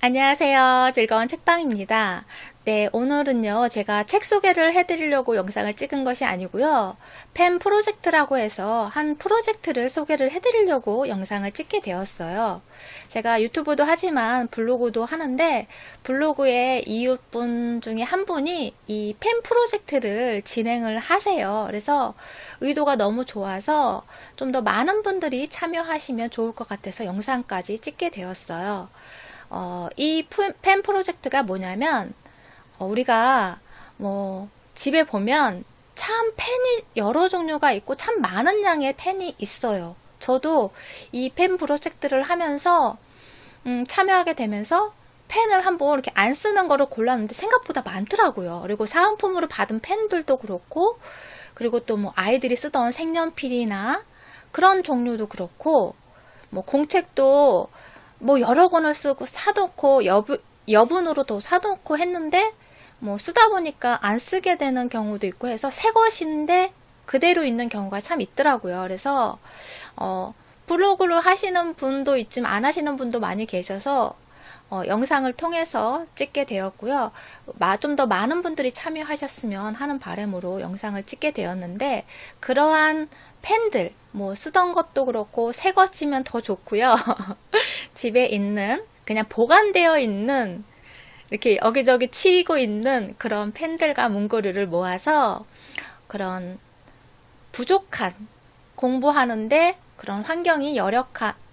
안녕하세요. 즐거운 책방입니다. 네, 오늘은요, 제가 책 소개를 해드리려고 영상을 찍은 것이 아니고요, 펜 프로젝트라고 해서 한 프로젝트를 소개를 해드리려고 영상을 찍게 되었어요. 제가 유튜브도 하지만 블로그도 하는데, 블로그에 이웃분 중에 한 분이 이 펜 프로젝트를 진행을 하세요. 그래서 의도가 너무 좋아서 좀 더 많은 분들이 참여하시면 좋을 것 같아서 영상까지 찍게 되었어요. 이 펜 프로젝트가 뭐냐면, 우리가 집에 보면 참 펜이 여러 종류가 있고 참 많은 양의 펜이 있어요. 저도 이 펜 프로젝트를 하면서 참여하게 되면서 펜을 한번 이렇게 안 쓰는 거를 골랐는데 생각보다 많더라고요. 그리고 사은품으로 받은 펜들도 그렇고, 그리고 또 뭐 아이들이 쓰던 색연필이나 그런 종류도 그렇고, 뭐 공책도 뭐 여러 권을 쓰고 사놓고 여분으로도 사놓고 했는데 뭐 쓰다 보니까 안 쓰게 되는 경우도 있고 해서 새 것인데 그대로 있는 경우가 참 있더라고요. 그래서 블로그를 하시는 분도 있지만 안 하시는 분도 많이 계셔서 영상을 통해서 찍게 되었고요. 좀 더 많은 분들이 참여하셨으면 하는 바람으로 영상을 찍게 되었는데, 그러한 펜들, 뭐 쓰던 것도 그렇고 새 것이면 더 좋고요. 집에 있는 그냥 보관되어 있는 이렇게 여기저기 치이고 있는 그런 펜들과 문고리를 모아서 그런 부족한 공부하는데 그런 환경이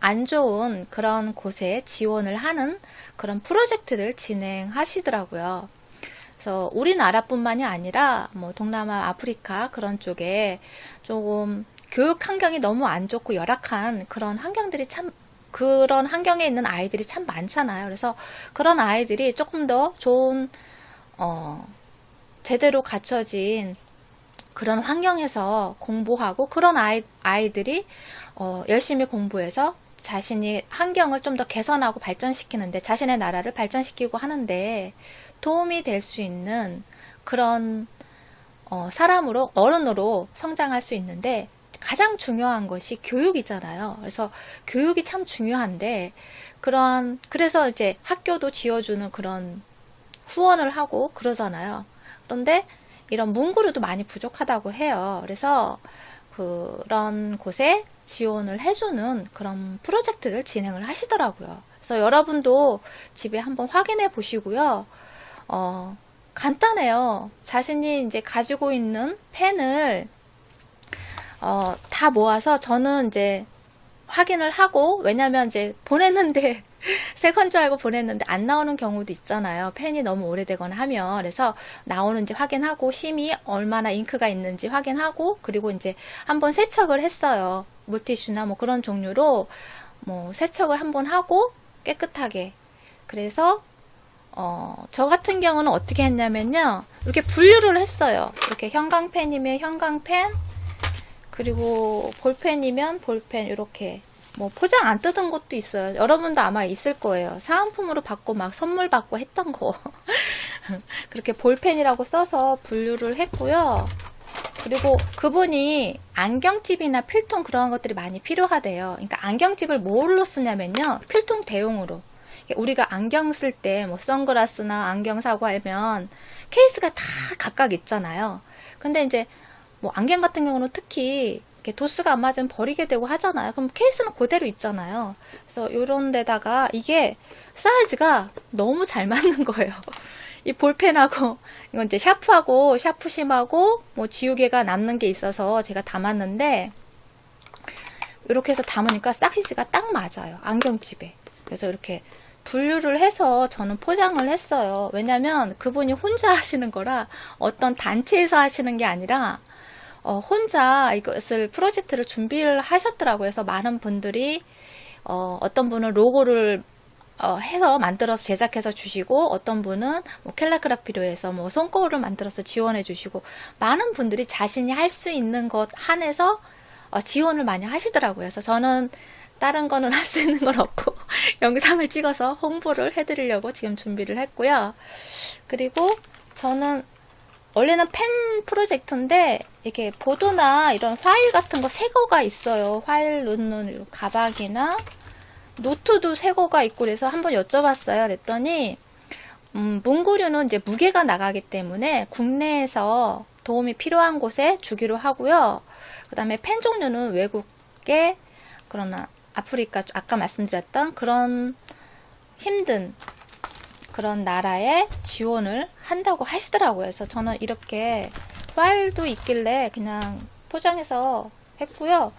안 좋은 그런 곳에 지원을 하는 그런 프로젝트를 진행하시더라고요. 그래서 우리나라뿐만이 아니라 뭐 동남아, 아프리카 그런 쪽에 조금 교육 환경이 너무 안 좋고 열악한 그런 그런 환경에 있는 아이들이 참 많잖아요. 그래서 그런 아이들이 조금 더 좋은, 제대로 갖춰진 그런 환경에서 공부하고, 그런 아이들이 열심히 공부해서 자신이 환경을 좀 더 개선하고 발전시키는데, 자신의 나라를 발전시키고 하는데 도움이 될 수 있는 그런 어른으로 성장할 수 있는데, 가장 중요한 것이 교육이잖아요. 그래서 교육이 참 중요한데, 그래서 이제 학교도 지어주는 그런 후원을 하고 그러잖아요. 그런데 이런 문구류도 많이 부족하다고 해요. 그래서 그런 곳에 지원을 해주는 그런 프로젝트를 진행을 하시더라고요. 그래서 여러분도 집에 한번 확인해 보시고요. 간단해요. 자신이 이제 가지고 있는 펜을 다 모아서, 저는 이제 확인을 하고, 왜냐면 이제 보냈는데 새 건 줄 알고 보냈는데 안 나오는 경우도 있잖아요. 펜이 너무 오래되거나 하면. 그래서 나오는지 확인하고, 심이 얼마나 잉크가 있는지 확인하고, 그리고 이제 한번 세척을 했어요. 물티슈나 뭐 그런 종류로 뭐 세척을 한번 하고 깨끗하게. 그래서 저 같은 경우는 어떻게 했냐면요, 이렇게 분류를 했어요. 이렇게 형광펜이면 형광펜, 그리고 볼펜이면 볼펜, 이렇게 뭐 포장 안 뜯은 것도 있어요. 여러분도 아마 있을 거예요. 사은품으로 받고 막 선물 받고 했던 거. 그렇게 볼펜이라고 써서 분류를 했고요. 그리고 그분이 안경집이나 필통 그런 것들이 많이 필요하대요. 그러니까 안경집을 뭘로 쓰냐면요, 필통 대용으로. 우리가 안경 쓸 때 뭐 선글라스나 안경 사고 하면 케이스가 다 각각 있잖아요. 근데 이제 뭐 안경 같은 경우는 특히 도수가 안 맞으면 버리게 되고 하잖아요. 그럼 케이스는 그대로 있잖아요. 그래서 이런 데다가 이게 사이즈가 너무 잘 맞는 거예요. 이 볼펜하고, 이건 이제 샤프하고 샤프심하고 뭐 지우개가 남는 게 있어서 제가 담았는데, 이렇게 해서 담으니까 사이즈가 딱 맞아요. 안경집에. 그래서 이렇게 분류를 해서 저는 포장을 했어요. 왜냐면 그분이 혼자 하시는 거라, 어떤 단체에서 하시는 게 아니라 혼자 이것을 프로젝트를 준비를 하셨더라고요. 그래서 많은 분들이 어떤 분은 로고를 해서 만들어서 제작해서 주시고, 어떤 분은 뭐 캘리그라피로 해서 뭐 손거울을 만들어서 지원해 주시고, 많은 분들이 자신이 할 수 있는 것 한해서 지원을 많이 하시더라고요. 그래서 저는 다른 거는 할 수 있는 건 없고 영상을 찍어서 홍보를 해드리려고 지금 준비를 했고요. 그리고 저는 원래는 펜 프로젝트인데, 이게 보도나 이런 파일 같은 거 새 거가 있어요. 파일 넣는 가방이나 노트도 새 거가 있고 그래서 한번 여쭤봤어요. 그랬더니 문구류는 이제 무게가 나가기 때문에 국내에서 도움이 필요한 곳에 주기로 하고요. 그 다음에 펜 종류는 외국에, 그러나 아프리카, 아까 말씀드렸던 그런 힘든 그런 나라에 지원을 한다고 하시더라고요. 그래서 저는 이렇게 파일도 있길래 그냥 포장해서 했고요.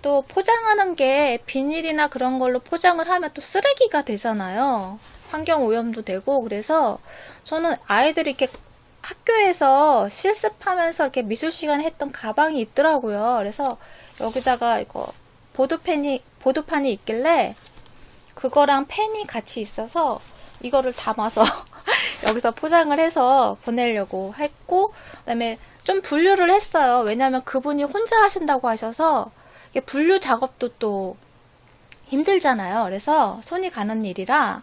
또 포장하는 게 비닐이나 그런 걸로 포장을 하면 또 쓰레기가 되잖아요. 환경 오염도 되고. 그래서 저는 아이들이 이렇게 학교에서 실습하면서 이렇게 미술 시간에 했던 가방이 있더라고요. 그래서 여기다가 이거 보드판이 있길래 그거랑 펜이 같이 있어서 이거를 담아서 여기서 포장을 해서 보내려고 했고, 그다음에 좀 분류를 했어요. 왜냐면 그분이 혼자 하신다고 하셔서 이게 분류 작업도 또 힘들잖아요. 그래서 손이 가는 일이라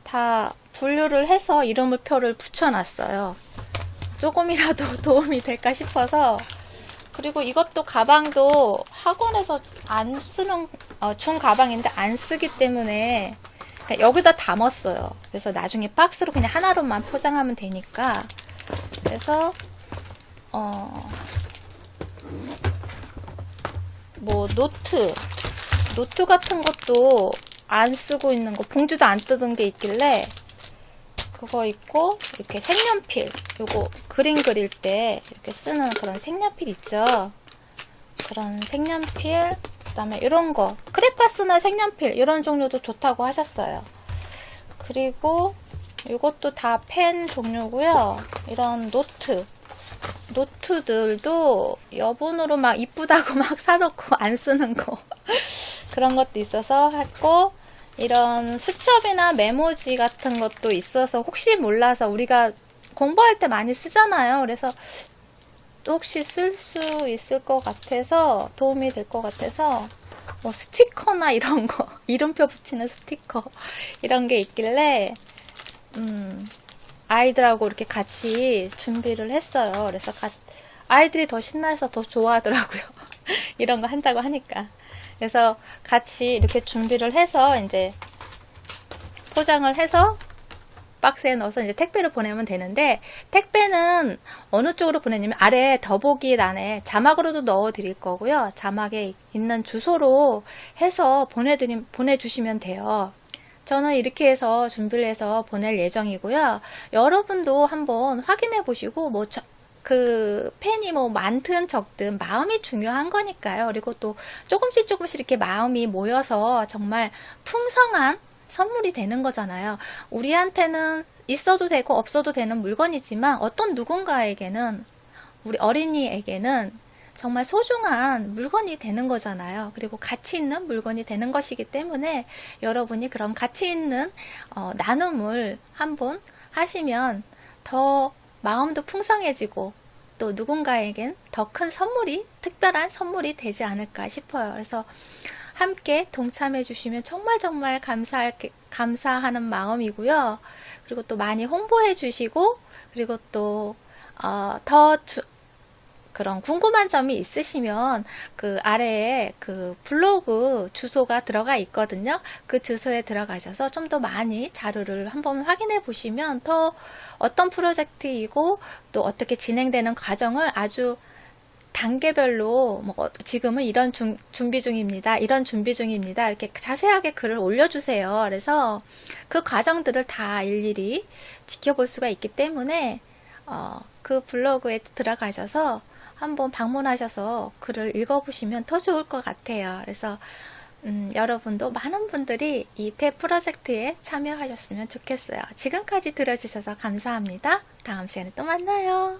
다 분류를 해서 이름표를 붙여놨어요. 조금이라도 도움이 될까 싶어서. 그리고 이것도 가방도 학원에서 안 쓰는 준 가방인데 안 쓰기 때문에 그냥 여기다 담았어요. 그래서 나중에 박스로 그냥 하나로만 포장하면 되니까. 그래서 뭐 노트 같은 것도 안 쓰고 있는 거, 봉지도 안 뜯은 게 있길래 그거 있고, 이렇게 색연필, 요거 그림 그릴 때 이렇게 쓰는 그런 색연필 있죠. 그런 색연필, 그 다음에 이런 거 크레파스나 색연필 이런 종류도 좋다고 하셨어요. 그리고 이것도 다 펜 종류고요. 이런 노트들도 여분으로 막 이쁘다고 막 사놓고 안 쓰는 거 그런 것도 있어서 했고, 이런 수첩이나 메모지 같은 것도 있어서 혹시 몰라서 우리가 공부할 때 많이 쓰잖아요. 그래서 또 혹시 쓸 수 있을 것 같아서, 도움이 될 것 같아서 뭐 스티커나 이런 거 이름표 붙이는 스티커 이런 게 있길래 아이들하고 이렇게 같이 준비를 했어요. 그래서 아이들이 더 신나서 더 좋아하더라고요. 이런 거 한다고 하니까. 그래서 같이 이렇게 준비를 해서 이제 포장을 해서 박스에 넣어서 이제 택배를 보내면 되는데, 택배는 어느 쪽으로 보내냐면 아래 더보기란에 자막으로도 넣어 드릴 거고요. 자막에 있는 주소로 해서 보내주시면 돼요. 저는 이렇게 준비를 해서 보낼 예정이고요. 여러분도 한번 확인해 보시고, 그 펜이 뭐 많든 적든 마음이 중요한 거니까요. 그리고 또 조금씩 이렇게 마음이 모여서 정말 풍성한 선물이 되는 거잖아요. 우리한테는 있어도 되고 없어도 되는 물건이지만 어떤 누군가에게는, 우리 어린이에게는 정말 소중한 물건이 되는 거잖아요. 그리고 가치 있는 물건이 되는 것이기 때문에 여러분이 그런 가치 있는 나눔을 한번 하시면 더 마음도 풍성해지고 또 누군가에겐 더 큰 선물이, 특별한 선물이 되지 않을까 싶어요. 그래서 함께 동참해 주시면 정말 감사하는 마음이고요. 그리고 또 많이 홍보해 주시고, 그리고 또 그런 궁금한 점이 있으시면 그 아래에 그 블로그 주소가 들어가 있거든요. 그 주소에 들어가셔서 좀 더 많이 자료를 한번 확인해 보시면 더 어떤 프로젝트이고 또 어떻게 진행되는 과정을 아주 단계별로, 뭐 지금은 이런 준비 중입니다. 이런 준비 중입니다. 이렇게 자세하게 글을 올려주세요. 그래서 그 과정들을 다 일일이 지켜볼 수가 있기 때문에 그 블로그에 들어가셔서 한번 방문하셔서 글을 읽어보시면 더 좋을 것 같아요. 그래서 여러분도 많은 분들이 이 펫 프로젝트에 참여하셨으면 좋겠어요. 지금까지 들어주셔서 감사합니다. 다음 시간에 또 만나요.